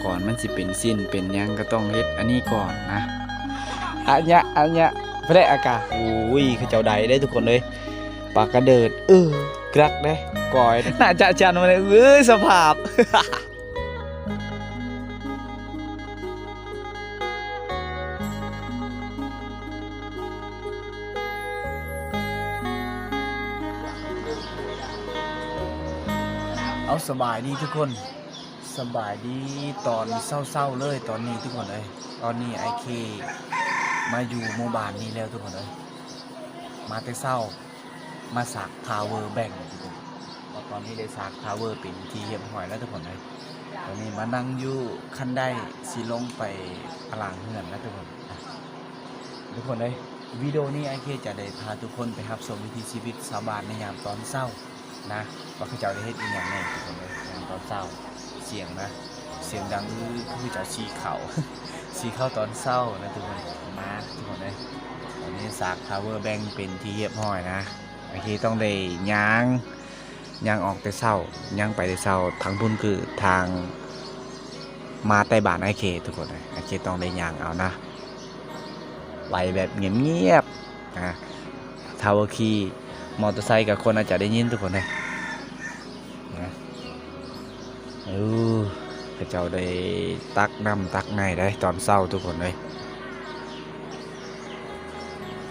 ก่อนมันสิเป็นสิ้นเป็นยังก็ต้องเฮ็ดอันนี้ก่อนนะอันเนี้ยพระอากาศโอ้ยเขาเจ้าใดได้ทุกคนเลยปากกระเดิดกรักได้ก่อยน่าจะจันมาเลยสภาพ เอาสบายดีทุกคนสบายดีตอนเศร้าๆเลยตอนนี้ทุกคนเลยตอนนี้ไอเคมาอยู่หมู่บ้านนี้แล้วทุกคนเลยมาแต่เศร้ามาสักทาวเวอร์แบ่งทุกคนตอนนี้ได้สักทาวเวอร์เป็นที่เรียบร้อยแล้วทุกคนเลยตอนนี้มานั่งอยู่ขั้นได้สีลงไปพลังเหือนแล้วทุกคนเลยวิดีโอนี้ไอเคจะได้พาทุกคนไปรับชมวิถีชีวิตชาวบ้านในยามตอนเศร้านะว่าเขาจะได้เฮ็ดอีกอย่างแน่ทุกคนเลยยามตอนเศร้าเสียงนะเสียงดังคือจะชีเข่า ชีเข้าตอนเศร้านะทุกคนมาทุกคนเลยตอนนี้สักทาวเวอร์แบงเป็นที่เรียบร้อยนะไอเคต้องได้ย่างออกแต่เศร้าย่างไปแต่เศร้าทางพุ่นคือทางมาใต้บ้านไอเคทุกคนเลยไอเคต้องได้ย่างเอานะไหลแบบเงียบๆนะทาวเวอร์คีมอเตอร์ไซค์กับคนอาจจะได้ยินทุกคนเลยนะพระเจ้าได้ตักน้ำตักในได้ตอนเศร้าทุกคนเลย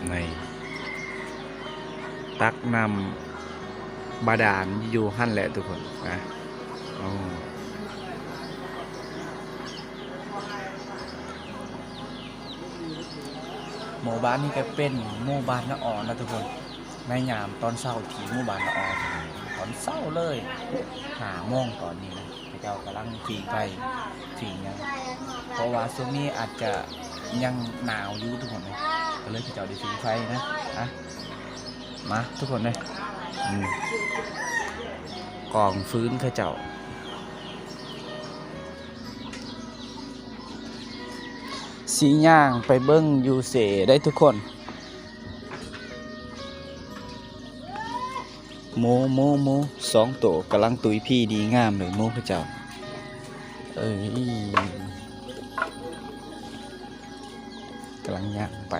ในตักน้ำบาดาลอยู่หั่นแหละทุกคนนะหมู่บ้านนี้ก็เป็นหมู่บ้านละอ่อนนะทุกคนในยามตอนเศร้าที่หมู่บ้านละอ่อนตอนเศร้าเลย5 โมงตอนนี้นะพระเจ้ากำลังฝีไปฝียังเพราะว่าช่วงนี้อาจจะยังหนาวอยู่ทุกคนเลยก็เลยพระเจ้าได้ฝีไฟนะมาทุกคนเลยกองฟื้นพระเจ้าสีย่างไปเบิ้งยูเสได้ทุกคนโม2 ตัวกำลังตุยพี่ดีงามเลยโมพระเจ้ากำลังย่างไป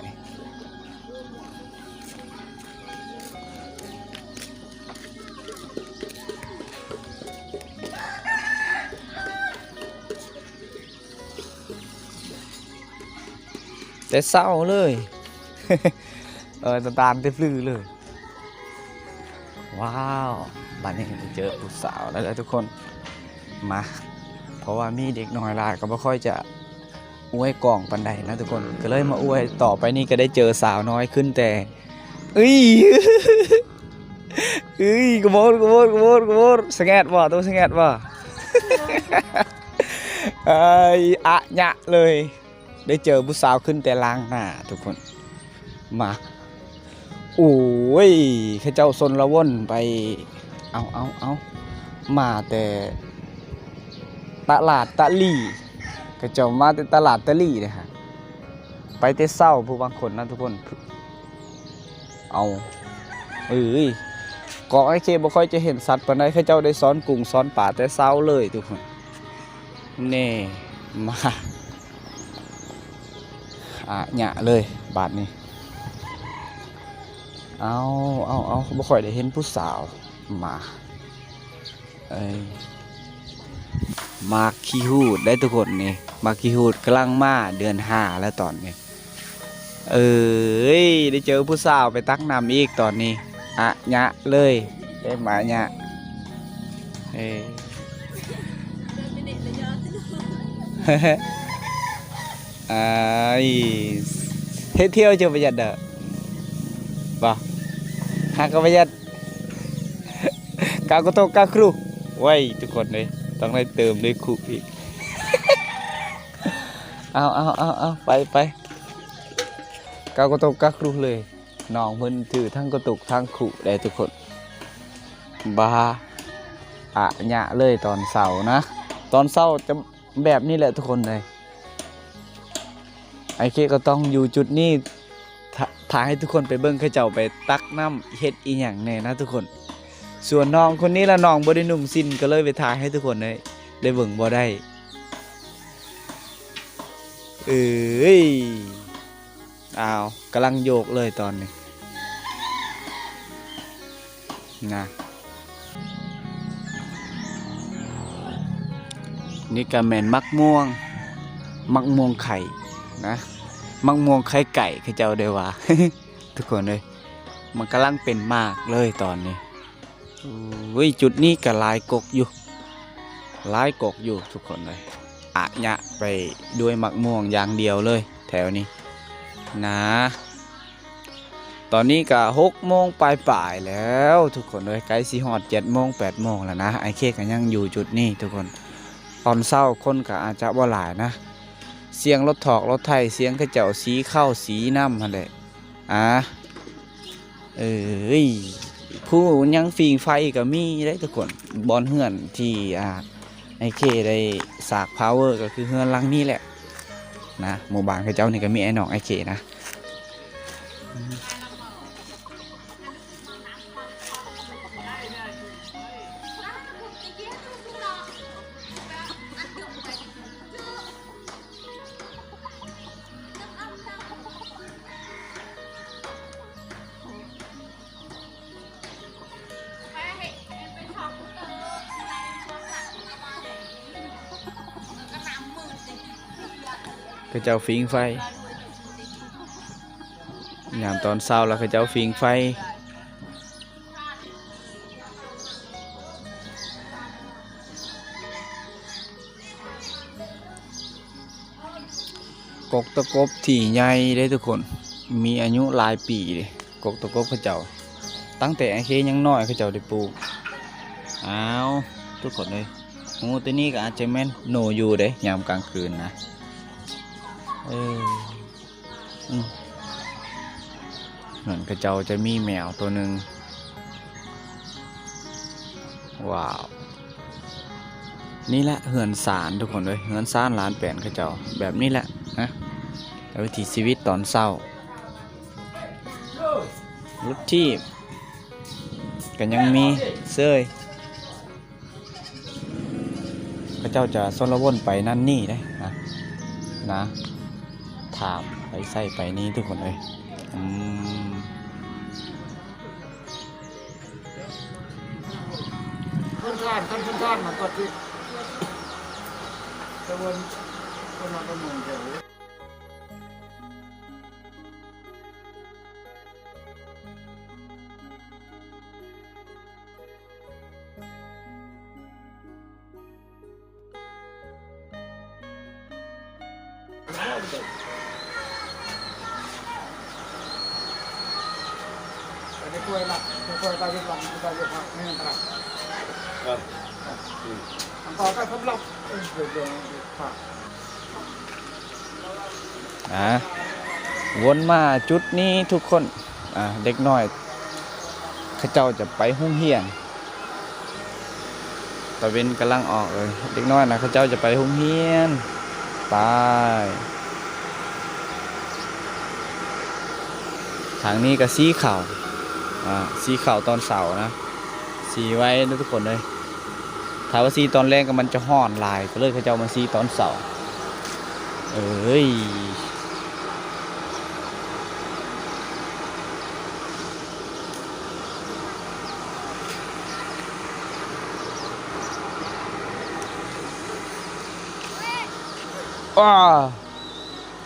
แต่เศร้าเลย ตาลเต็มลื้อเลยว้าวบ้านนี้เจอผู้สาวแล้วทุกคนมาเพราะว่ามีเด็กน้อยหลายก็ไม่ค่อยจะอวยกล่องปันใดนะทุกคนก็เลยมาอวยต่อไปนี่ก็ได้เจอสาวน้อยขึ้นแต่กระโดดสแงดว่ะตัวสแงดว่ะอะยะเลยได้เจอผู้สาวขึ้นแต่ล้างหน้าทุกคนมาโอ้ยข้าเจ้าซนละว่นไปเอามาแต่ตลาดตะลี่ข้าเจ้ามาแต่ตลาดตะลี่เลยฮะไปแต่เศร้าผู้บางคนนะทุกคนเกาะไอเคบ่ค่อยจะเห็นสัตว์ปานใดข้าเจ้าได้ซ้อนกุ้งซ้อนป่าแต่เศร้าเลยทุกคนนี่มาหยะเลยบาทนี้เอาบ่ค่อยได้เห็นผู้สาวมาขี้หูดได้ทุกคนนี่มาขี้หูดกำลังมาเดือน5แล้วตอนนี้ได้เจอผู้สาวไปตักน้ำอีกตอนนี้หยะเลยได้มาหยะเที่ยวจะประหยัดเด้อบ่หากประหยัดกากโตกาครูไว้ทุกคนเลยต้องได้เติมด้วยครูอีกเอาไปกากโตกาครูเลยน้องเพิ่นถือทั้งกระตุกทั้งครูได้ทุกคนหยะเลยตอนเสาร์นะตอนเสาร์จะแบบนี้แหละทุกคนเลยไอเคก็ต้องอยู่จุดนี้ถ่ายให้ทุกคนไปเบิ้งเขาเจ้าไปตักน้ำเฮ็ดอีหยังแน่นะทุกคน ส่วนน้องคนนี้ละน้องบ่ได้นุ่งสิ้นก็เลยไปถ่ายให้ทุกคนได้เบิ่งบ่ได้เอ้ยอ้าวกำลังโยกเลยตอนนี้นะนี่ก็แม่นมักม่วงไข่นะมักม่วงไข่ไก่เขาเจ้าได้ว่า ทุกคนเลยมันกำลังเป็นมากเลยตอนนี้อุ้ยจุดนี้ก็หลายกกอยู่ทุกคนเลยอะยะไปด้วยมักม่วงอย่างเดียวเลยแถวนี้นะตอนนี้ก็6 โมงปลายแล้วทุกคนเลยใกล้สิฮอด7 โมง 8 โมงแล้วนะไอเคก็ยังอยู่จุดนี้ทุกคนตอนเช้าคนก็อาจจะบ่หลายนะเสียงรถถอกรถไถเสียงกระเจ้าสีเข้าสีน้ำหั่นแหละผู้ยังฟิงไฟก็มีได้ทุกคนบอลเฮือนที่ไอเคได้สากพาวเวอร์ก็คือเฮือนหลังนี้แหละนะหมู่บ้านเขาเจ้านี่ก็มีไอ้น้องไอเคนะเขาเจ้าฟิงไฟยามตอนเช้าแล้วเขาเจ้าฟิงไฟกกตะกบที่ใหญ่ได้ทุกคนมีอายุหลายปีเลยกกตะกบเขาเจ้าตั้งแต่ไอเคยังน้อยเขาเจ้าได้ปลูกอ้าวทุกคนเลยงูตัวนี้ก็อาจจะแม่นโนอยู่เด้ยามกลางคืนนะเหมือนกระเจ้าจะมีแมวตัวหนึ่งว้าวนี่แหละเหือนสารทุกคนเลยเหือนสารล้านแปนกระเจ้าแบบนี้แหละนะวิถีชีวิตตอนเศร้ารถที่กันยังมีเสื้อกระเจ้าจะส้นละวนไปนั่นนี่ได้นะถามไปใส่ไปนี่ทุกคนเลยขึ้นท่านมันก็ที่ตะวันคนเราก็มองเจอแต่กล้วยละกล้วยตาเยอะหลังตาเยอะมากไม่เป็นไรอันต่อไปผมรับเดี๋ยววนมาจุดนี้ทุกคนเด็กน้อยเขาเจ้าจะไปห้องเฮียนตะเวนกำลังออกเลยเด็กน้อยนะเขาเจ้าจะไปห้องเฮียนไปทางนี้ก็สีขาวสีขาวตอนเสาร์นะสีไว้ทุกคนเลยถ้าว่าสีตอนแรกก็มันจะห่อนลายก็เลยเขาเจ้ามาสีตอนเสาร์ว้า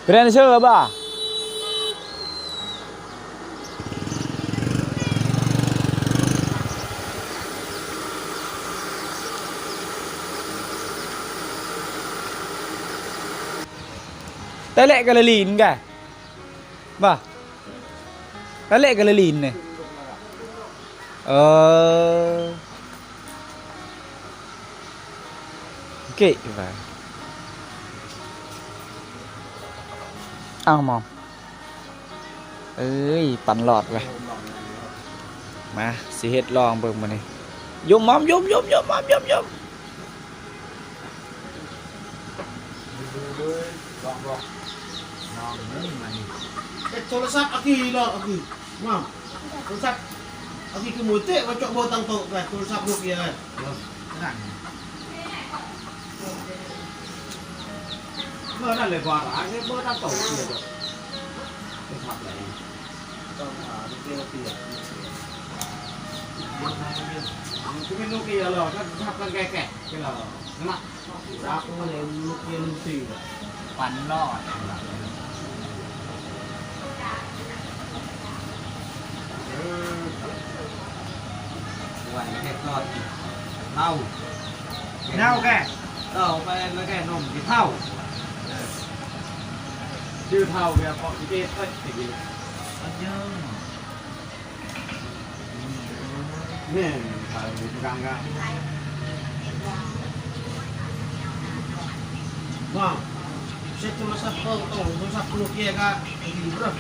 เป็นเชื่อป่ะแต่เละกะละลีนแกป่ะแต่เละกะละลีนเนี่ยโอเคไปเอามองปั่นหลอดไปมาสิเฮ็ดลองเบิ่งมานี่ยมมอมยมโทรศัพท์อากีเหรออากีมาโทรศัพท์ เอาที่คือหมูเตะมาจกโบตังโตไปโทรศัพท์ลูกเดียวเลยเมื่อนั่นเลยกว่าหลานเมื่อตั้งโตเดียวจะทำอะไรต้องหาลูกเดียวเตียคือเป็นลูกเดียวหรอถ้าทำกันแก่ๆก็หรอนั่นแหละรักเลยลูกเดียวลูกตีปันรอดวันแค่ก็เน่าเน่าแก่เน่าไปแล้วแก่นมที่เท่าชื่อเท่าแบบพอที่เด็ดก็ติดอยู่มันเยอะเนี่ยถ่ายรูปกลางกันว้าวเสร็จโทรศัพท์ก็ต้องโทรศัพท์ลูกเกียร์ก็ดีบร้อย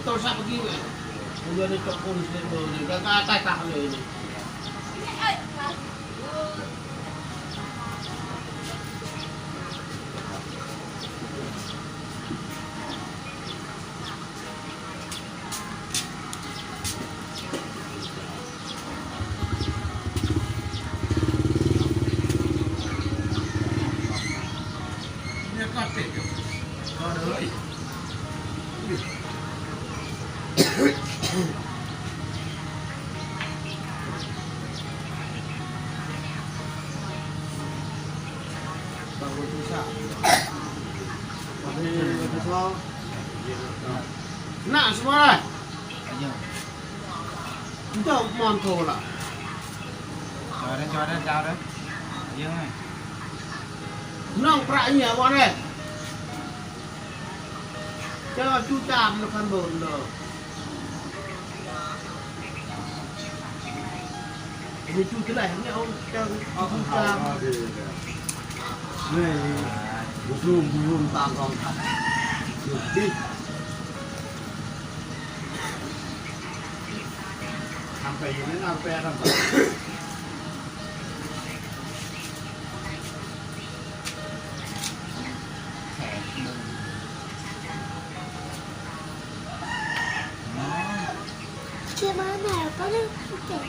โทรศัพท์เมื่อกี้เนี่ยผมเดินในจอโพลิสเลยเลยก็ใต้ตาเลยเนี่ยเนี่ยก็ติดอยู่ก็เลยบางคนที่ชาบางคนที่ชอบน่าสบายคุณเจ้ามอนโทรล่ะจอได้เจ้าได้เยอะไหมน้องประเนี่ยวันนี้เจ้าจูจามนคันบนเลยมีจูที่ไหนเนี่ยเอาเจ้าเอาจูจามนี่บุ้มตามกองทัพอยู่ดิทำไปอย่างนั้นเอาไปทำไปเชื่อมาไหนก็ได้เก่ง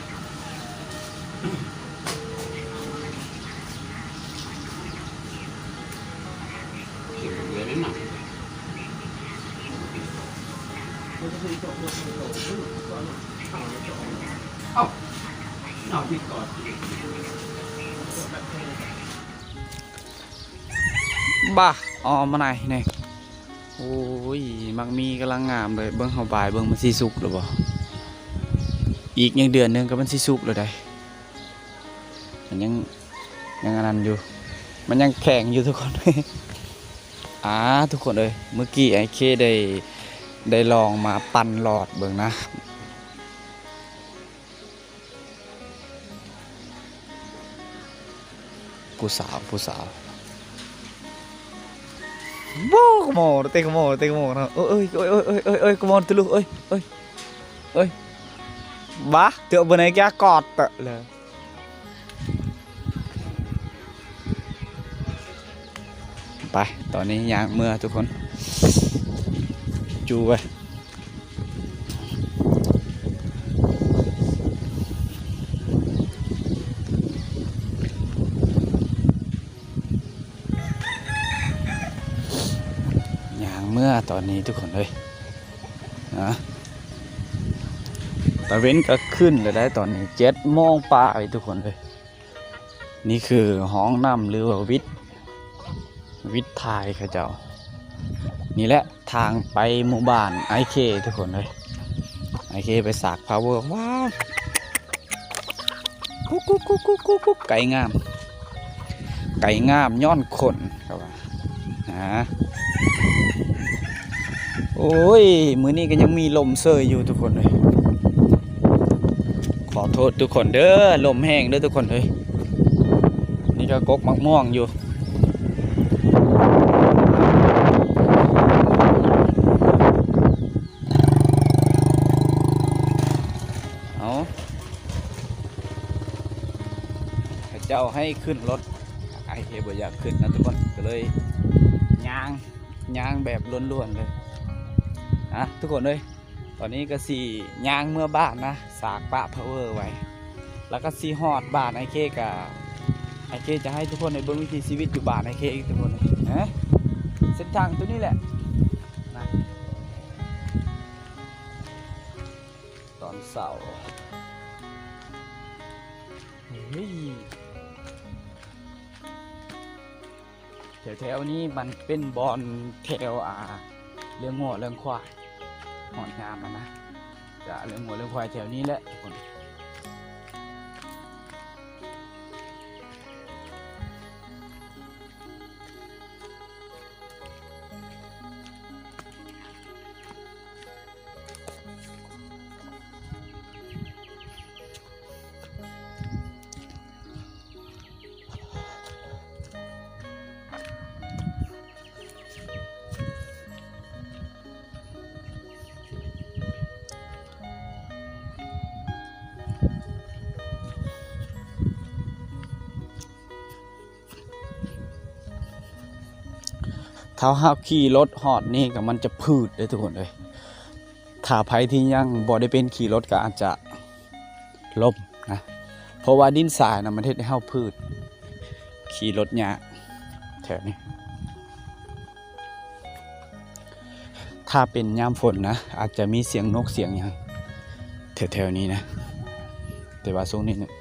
เอาที่ก่อน บ้าอ๋อมาไหนเนี่ยโอ้ยมักมีกำลังงามเลยเบิ้งเฮาบายเบิ้งมันสิสุกหรือบ่อีกยังเดือนนึงก็มันสิสุกเลยได้มันยังอันนั้นอยู่มันยังแข็งอยู่ทุกคน ทุกคนเลยเมื่อกี้ไอ้เคได้ลองมาปั่นหลอดเบิ่งนะผู้สาวว้าวกมอเตะกมอนะเอ้ยกมอตุลุเอ้ยบ้าเดี๋ยวบนไหนแกกอดเตะเลยไปตอนนี้ย่างเมื่อทุกคนจูไปเมื่อตอนนี้ทุกคนเลยนะตะเว้นก็ขึ้นเลยได้ตอนนี้7 โมงป่าไปทุกคนเลยนี่คือห้องน้ำหรือว่าวิทย์ทายเขาเจ้านี่แหละทางไปหมู่บ้านไอเคทุกคนเลยไอเคไปสากพาวเวอร์ว้าวกุ๊กไก่งามย้อนขนครับว่าโอ้ยมื้อนี้ก็ยังมีลมเซยอยู่ทุกคนเลยขอโทษทุกคนเด้อลมแห้งเด้อทุกคนเลยนี่ก็กกมักม่วงอยู่เอา เจ้าให้ขึ้นรถไอเคบ่อยากขึ้นนะทุกคนก็เลยย่างแบบล้วนๆเลยนะทุกคนเลยตอนนี้ก็สี่ย่างเมื่อบ้านนะสากปะพาวเวอร์ไว้แล้วก็สีฮอดบ้านไอเคกับไอเคจะให้ทุกคนในเบื้องวิถีชีวิตอยู่บ้านไอเคทุกคนเลยนะเส้นทางตัวนี้แหละนะตอนเสาร์เฮ้ยแถวๆนี้มันเป็นบอนแถวเรื่องงัวเรื่องควายหอนงามนะจะเรื่องงัวเรื่องควายแถวนี้แหละทุกคนถ้าหากขี่รถหอดนี่ก็มันจะพืดเลยทุกคนเลยถ้าใครที่ยังบ่ได้เป็นขี่รถก็อาจจะล้มนะเพราะว่าดินทรายนะมันเฮ็ดให้เฮาพืดขี่รถยากแถวนี้ถ้าเป็นยามฝนนะอาจจะมีเสียงนกเสียงหยังแถวๆนี้นะแต่ว่าช่วงนี้เนี่ย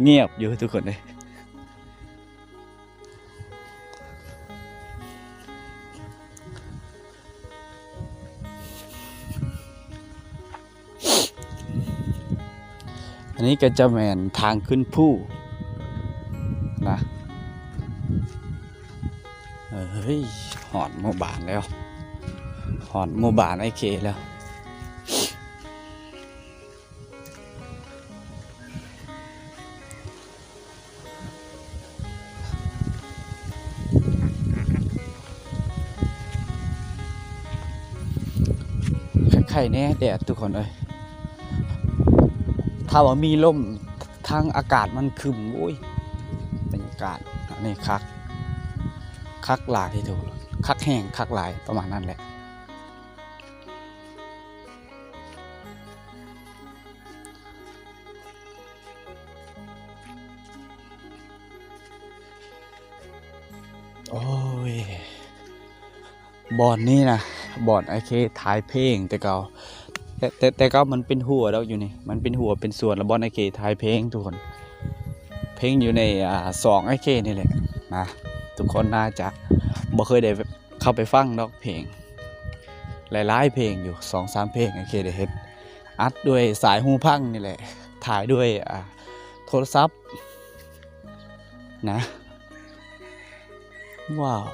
เงียบอยู่ทุกคนเลยอันนี้ก็จะแม่นทางขึ้นผู้นะเฮ้ยหอดโมบานแล้วหอดโมบานไอเคแล้วไข่แน่แดดทุกคนเอ้ยถ้าว่ามีลมทางอากาศมันคึมโอ้ยบรรยากาศอันนี้คักหลายที่ถูกคักแห้งคักหลายประมาณนั้นแหละโอ้ยบอนนี่นะบอนไอเคถ่ายเพลงแต่เก่าแต่ก็มันเป็นหัวแล้วอยู่นี่มันเป็นหัวเป็นส่วนแล้วบอลไอเคถ่ายเพลงทุกคนเพลงอยู่ใน2ไอเคนี่แหละนะทุกคนน่าจะบ่เคยได้เข้าไปฟังดอกเพลงหลายๆเพลงอยู่ 2-3 เพลงไอเคได้เฮ็ดอัดด้วยสายหูพังนี่แหละถ่ายด้วยโทรศัพท์นะว้าว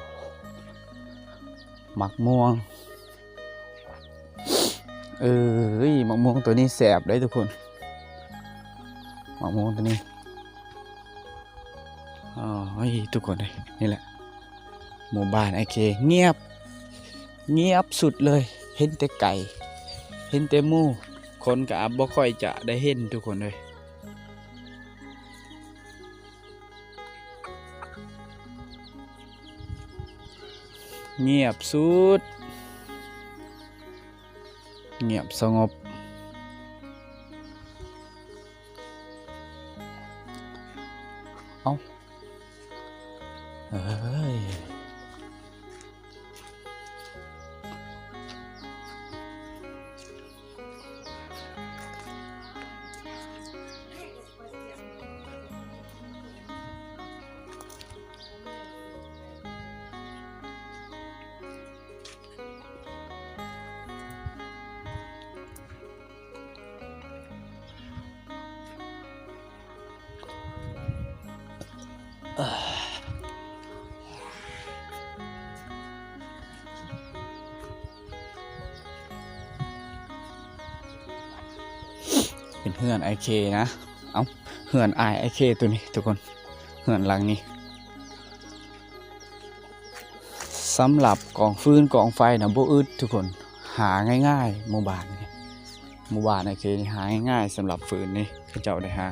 หมักม่วงมะม่วงตัวนี้แสบได้ทุกคนมะม่วงตัวนี้ทุกคนเลยนี่แหละหมู่บ้านไอเคเงียบสุดเลยเห็นแต่ไก่เห็นแต่หมูคนกับบ่ค่อยจะได้เห็นทุกคนเลยเงียบสุดเงียบสงบเอ้ยเป็นเฮือนไอเคนะเฮือนไอเคตัวนี้ทุกคนเฮือนหลังนี้สำหรับกองฟืนกองไฟนะบ่อึดทุกคนหาง่ายๆหมู่บ้านนี่ หมู่บ้านไอเคนี่หาง่ายๆสำหรับฝืนนี่เขาเจ้าได้หา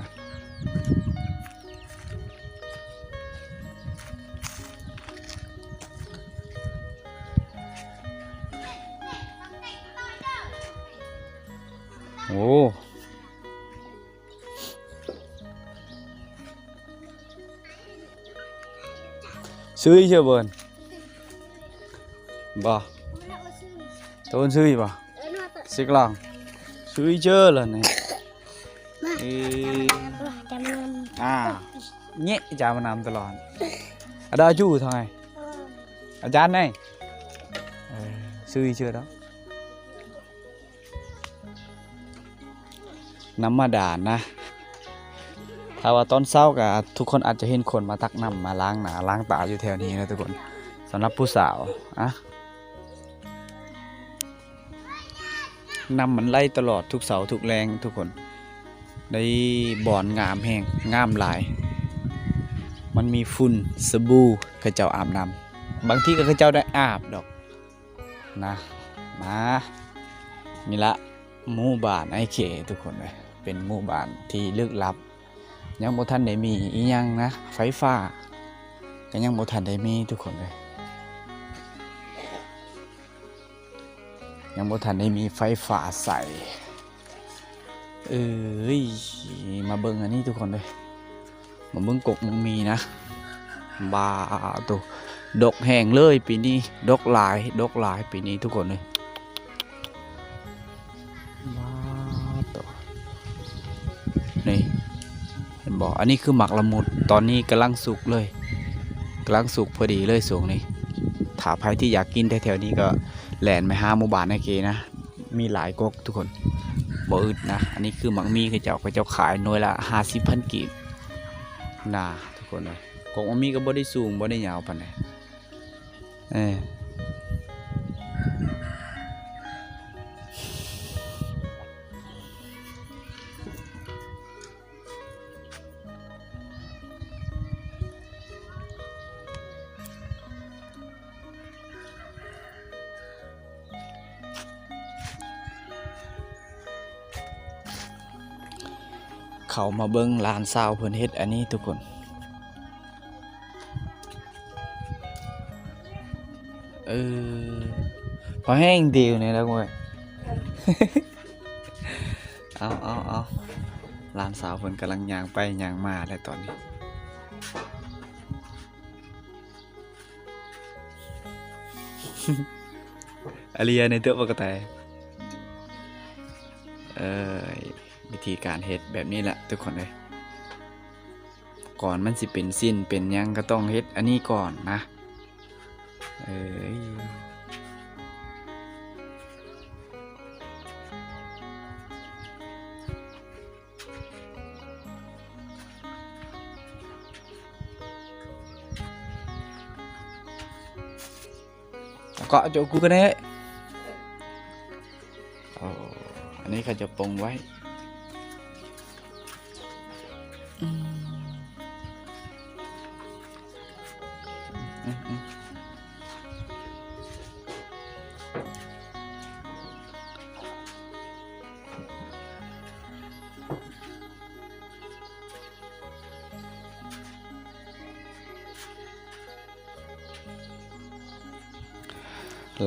โอ้ซื้อเชื่อเบิร์นบ่ตัวซื้อบ่สิกลองซื้อเชื่อเลยนี่เงี้ยจะมานำตลอดอาจารย์จู่ทำไงอาจารย์นี่ซื้อเชื่อđóน้ำมาด่านนะถ้าว่าตอนเช้ากับทุกคนอาจจะเห็นคนมาตักน้ำมาล้างหน้าล้างตาอยู่แถวนี้นะทุกคนสำหรับผู้สาวอะน้ำมันไล่ตลอดทุกเสาทุกแรงทุกคนได้บ่อนงามแห้งงามหลายมันมีฝุ่นสบู่ข้าเจ้าอาบน้ำบางที่ก็ข้าเจ้าได้อาบดอกนะมานี่ละหมู่บ้านไอเคทุกคนเลยเป็นหมู่บ้านที่ลึกลับยังบ่ทันได้มีอีหยังนะไฟฟ้าก็ยังบ่ทันได้มีทุกคนเลยยังบ่ทันได้มีไฟฟ้าใส่มาเบิ่งอันนี้ทุกคนเลยมาเบิ่งกกมันมีนะบาตัวดกแห้งเลยปีนี้ดกหลายปีนี้ทุกคนเลยบาตัวนี่เห็นบอกอันนี้คือหมักละมุดตอนนี้กำลังสุกเลยกำลังสุกพอดีเลยส่วงนี้ถ้าใครที่อยากกินแถวๆนี้ก็แหลนไปหาหมู่บ้านไอเคนะมีหลายกกทุกคนบ่อึดนะอันนี้คือหมักมีเขาเจ้าขายหน่วยละ50,000 กีบนะทุกคนเลยกกหมักมีก็บ่ได้สูงบ่ได้ยาวปานใดเขามาเบิ้งลานซาวเพิ่นเฮ็ดอันนี้ทุกคนพอแห้งเดียวนี่แล้วเว้ย เอาลานซาวเพิ่นกำลังย่างไปย่างมาแล้วตอนนี้ อาเรียในตัวปกติวิธีการเฮ็ดแบบนี้แหละทุกคนเลยก่อนมันสิเป็นสิ้นเป็นยังก็ต้องเฮ็ดอันนี้ก่อนนะก็chỗกูกันđấyอันนี้เขาจะปงไว้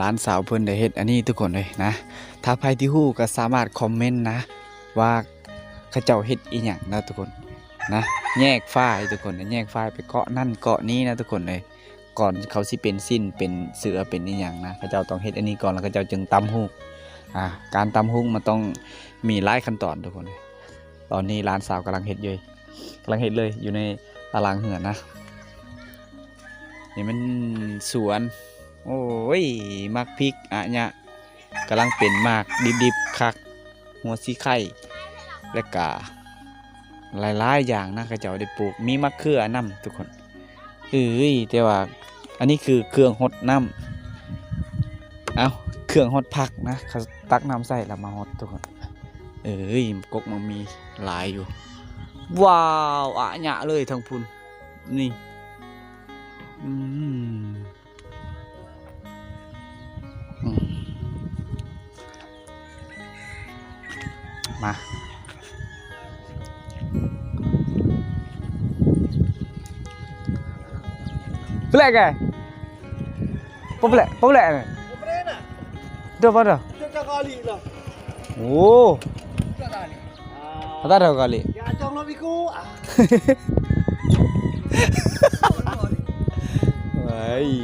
ร้านสาวเพิ่นได้เฮ็ดอันนี้ทุกคนเลยนะถ้าใครที่ฮู้ก็สามารถคอมเมนต์นะว่าเขาเจ้าเฮ็ดอีหยังนะทุกคนนะแยกฝ้ายทุกคนแยกฝ้ายไปเกาะนั่นเกาะนี้นะทุกคนเลยก่อนเขาสิเป็นสิ้นเป็นเสือเป็นอีหยังนะเขาเจ้าต้องเฮ็ดอันนี้ก่อนแล้วเขาเจ้าจึงตำฮูกการตำฮูกมันต้องมีหลายขั้นตอนทุกคนเลยตอนนี้ร้านสาวกำลังเฮ็ดเลยอยู่ในตารางเหือนนะนี่มันสวนโอ้ยมักพริกอะเนี่ยกำลังเป็นมากดิบๆคักหัวสีไข่และกาหลายๆอย่างนะเขาเจ้าได้ปลูกมีมะเขือน้ำทุกคนแต่ว่าอันนี้คือเครื่องฮดน้ำเครื่องฮดผักนะเขาตักน้ำใส่แล้วมาฮดทุกคนกกมันมีหลายอยู่ว้าวอะเนี่ยเลยทั้งพุ่นนี่ มาเปล่าไงปุ๊บแหละเนี่ยเดี๋ยวเโอ้ada dah kali Ya acong lo biku. Wai.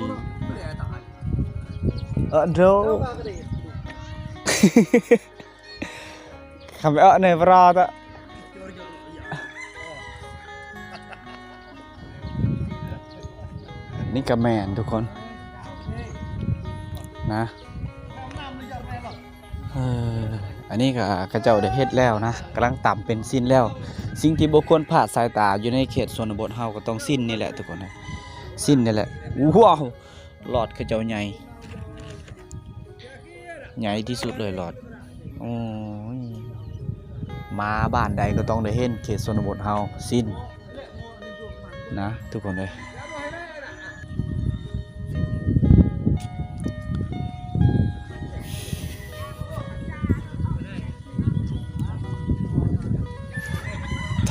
Aduh. Sampai nih berat tak? Ini kemen ทุกคนนะอันนี้ก็กระเจ้าได้เฮ็ดแล้วนะกำลังต่ำเป็นสิ้นแล้วสิ่งที่บ่ควรพลาดสายตาอยู่ในเขตชนบทเฮาก็ต้องสิ้นนี่แหละทุกคนนะสิ้นนี่แหละว้าวหลอดกระเจ้าใหญ่ที่สุดเลยหลอดโอ้ยมาบ้านใดก็ต้องได้เห็นเขตชนบทเฮาสิ้นนะทุกคนเลย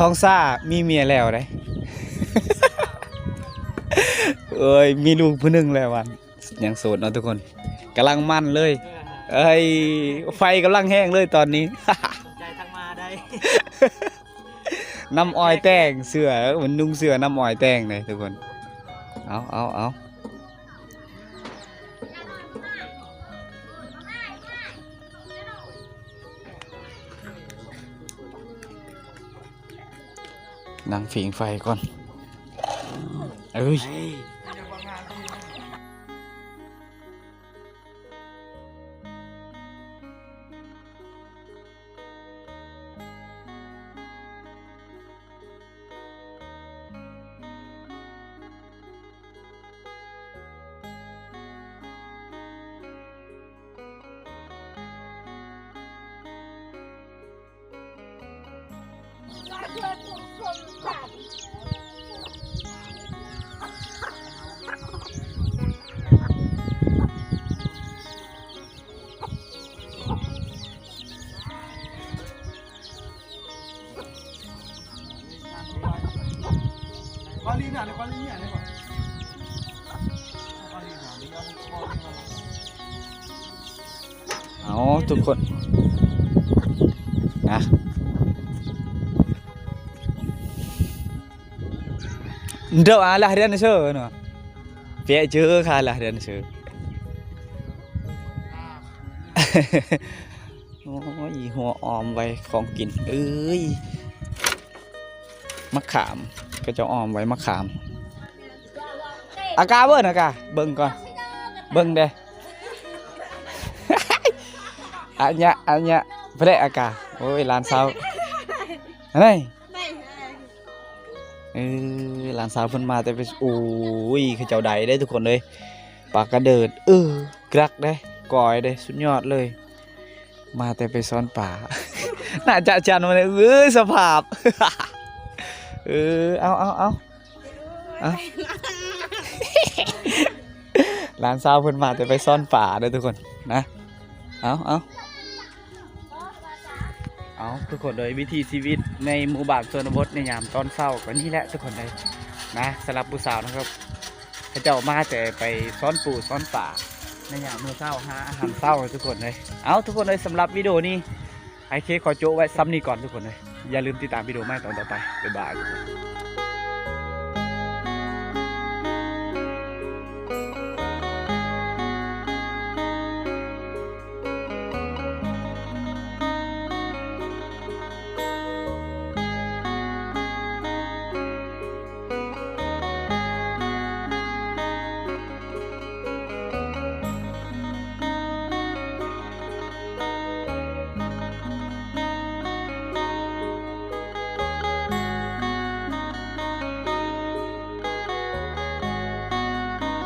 ท้องซ่ามีเมียแล้วได้ เอ้ยมีลูกผู้หนึ่งแล้ววันยังโสดเนาะทุกคนกำลังมันเลยเอ้ยไฟกำลังแห้งเลยตอนนี้ ใจทางมาได้ น้ำอ้อยแต่งเสื้อเหมือนนุ่งเสื้อน้ำอ้อยแต่งเลยทุกคนเอานั่งผิงไฟก่อนเอ้ยเอาทุกคนนะเดี๋ยวlah harianเชื่อเนาะเปียเจอค่ะlah harianเชื่อโอ้ยหัวออมไว้ของกินเอ้ยมะขามก็จะออมไว้มะขามอากาเบิ้งอากาเบิ้งก่อนเบิ้งเด้อันเนี้ยไปได้อากาโอ้ยลานเสาอะไรลานสาวเพิ่นมาแต่ไปโอ้ยคือเจ้าใดได้ทุกคนเลยปากกระเดิดกรักได้ก่อยได้สุดยอดเลยมาแต่ไปซ้อนป่า น่าจะจันมาเลยสภาพ เอาลานสาวเพิ่นมาแต่ไปซ้อนป่าเด้อทุกคนนะเอาทุกคนเลยวิถีชีวิตในหมู่บ้านชนบทในยามตอนเช้าก็นี่แหละทุกคนเลยนะสำหรับผู้สาวนะครับเขาเจ้ามาแต่ไปซ้อนปู่ซ้อนป่าในยามมื้อเช้าหาอาหารเช้าทุกคนเลยเอาทุกคนเลยสำหรับวิดีโอนี้ไอเคขอโจ้ไว้ซ้ำนี้ก่อนทุกคนเลยอย่าลืมติดตามวิดีโอใหม่ตอนต่อไปบ๊ายบาย